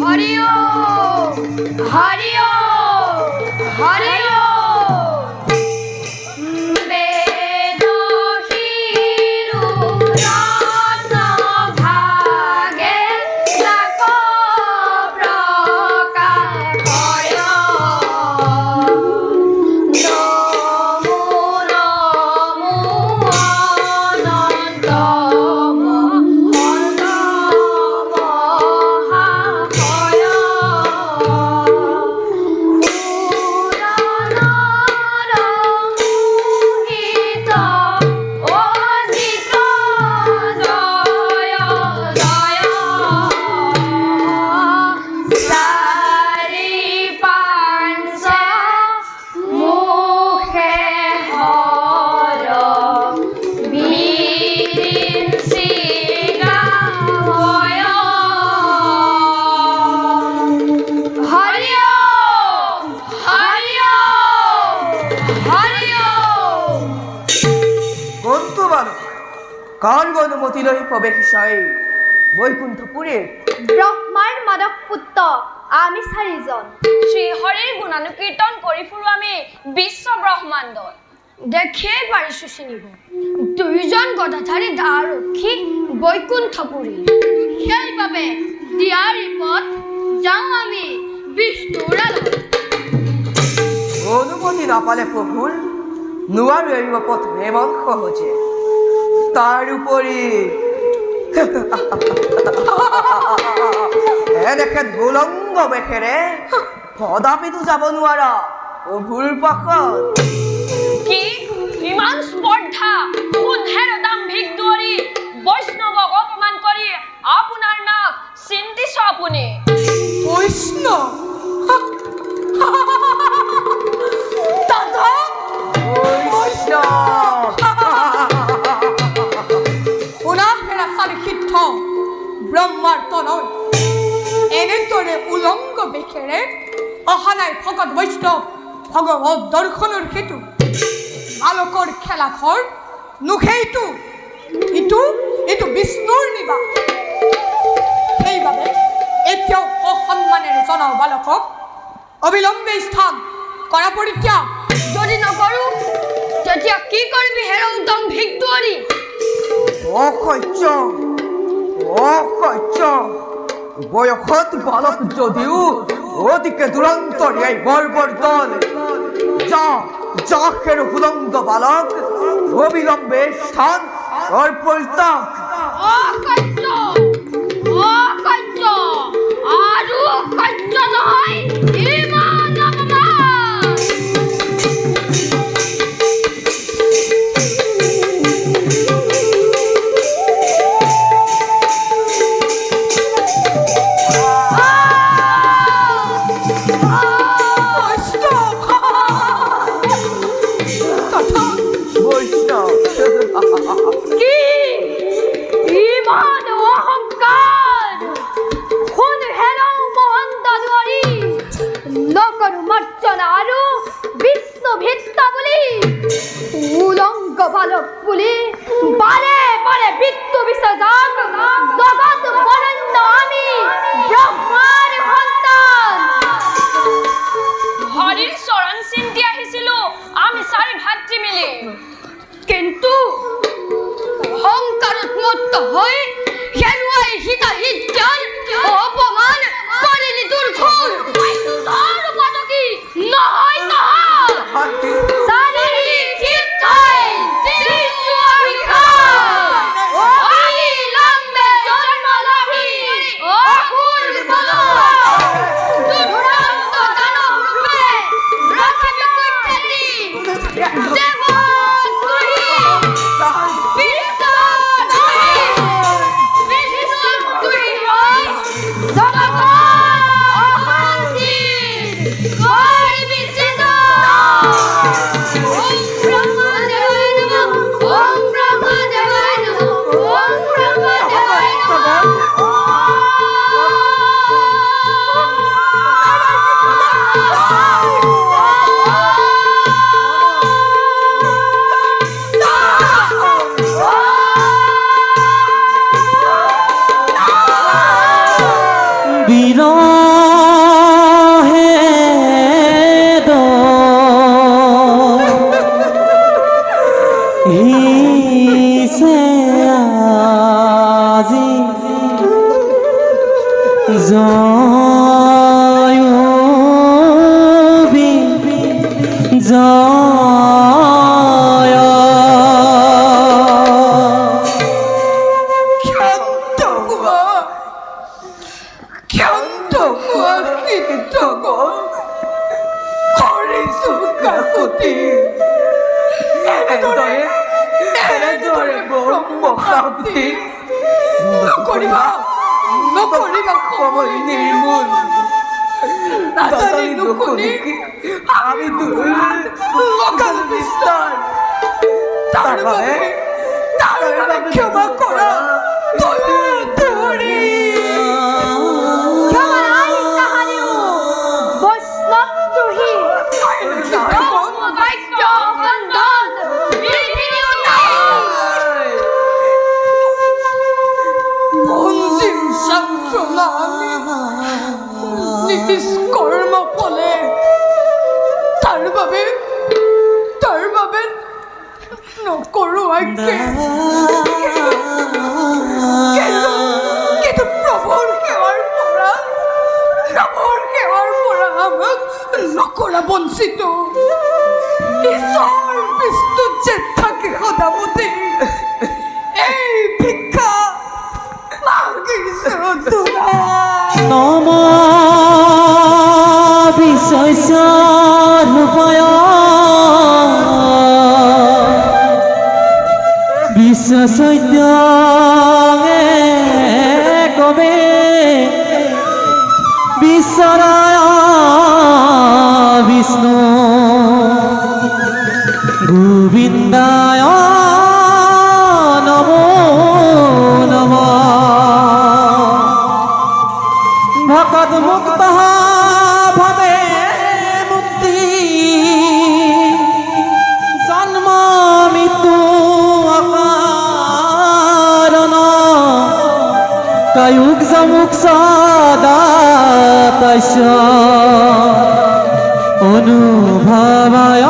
हरि ओम हरि ओम हरि অনুমতি লৈ প্ৰবেশ বৈকুণ্ঠপুৰে ব্ৰহ্মাৰ মাদক পুত্ৰ আমি চাৰিজন শ্ৰীহৰিৰ গুণানুকীৰ্তন কৰি ফুৰো আমি বিশ্ব ব্ৰহ্মাণ্ড দেখিয়ে পাৰিছো চিনিব দুইজন গদাধাৰী দ্বাৰৰক্ষী বৈকুণ্ঠপুৰী সেইবাবে দিয়াৰ পথ যাওঁ আমি বিষ্ণুৰ অনুমতি নাপালে প্ৰভুৰ নোৱাৰো এৰিব পথ নেমক সহজে তাৰ উপৰি এনেকে ভুলংগ বেশেৰে কদাপিতো যাব নোৱাৰা প্ৰভুৰ পাশত কি ইমান স্পৰ্ধা কোনহেৰ দাম্ভিক দুৱাৰী বৈষ্ণৱক অপমান কৰি আপোনাৰ নাক চিন্তিছ আপুনি বৈষ্ণৱ দাদা ব্ৰহ্মাৰ তনয় এনেদৰে উলঙ্গ বেশেৰে অহা নাই ভকত বৈষ্ণৱ ভগৱত দৰ্শনৰ হেতু বালকৰ খেলাঘৰ নুখেইটো ইটো বিষ্ণুৰ নিবাস সেইবাবে এতিয়াও অসন্মানেৰে জনাও বালকক অবিলম্বে স্থান কৰা পৰিত্যাগ যদি নকৰো তেতিয়া কি কৰিবি হেৰ দাম্ভিক দুৱাৰী অসহ্য বয়সত বালক যদিও অতিকে দুৰন্তৰিয়াই বৰ্বৰ দল যা খেৰ হুলঙ্গ বালক অবিলম্বে স্থান পৰিত্যাগ আৰু কাৰ্য নহয় ইমান অপমান বালক বুলি বাৰে বাৰে বিত্ত বিসৰ্জক জগত বৰণ্য আমি ব্ৰহ্মাৰ সন্তান হৰিৰ চৰণ চিন্তি আহিছিলো আমি চাৰি ভাতৃ মিলি কিন্তু অহংকাৰত মত্ত হৈ হেৰুৱাই হিতাহিত্যৰ অপমান কৰিলি দুৰ্ঘৰ তাৰ পদকি নহয় বীৰ হেদ হিছে আজি জয়বি জয় ক্ষান্ত হোৱা কীৰ্তন কৰিছো কাকতি এনেদৰে ব্ৰহ্মশান্তি নকৰিবা সময় নিৰ্মূল নাজানি নুশুনি আমি লগাল বিস্তাৰ তাৰ বাবে ক্ষমা কৰা দয়াধৰি বৈষ্ণৱ তুহি বাক্য খণ্ডন অন্তিম সান্ত্বনা নিষ্কৰ্ম ফলে তাৰ বাবে নকৰো আজ্ঞে কিন্তু প্ৰভুৰ সেৱাৰ পৰা আমাক নকৰা বঞ্চিত ঈশ্বৰ বিষ্ণু যে থাকে সদামতে এই ভিক্ষা মাগিছো তোমাৰ নম বিশ্বয় বিশ্বচৈত্য কবে বিশ্বরায় বিষ্ণু গোবিন্দায় নমো নম ভকত মুক্ত ভবে মুক্তি জন্ম মৃত্যু অকারণ কয়ুগ যমুক সদাতস্য অনুভবায়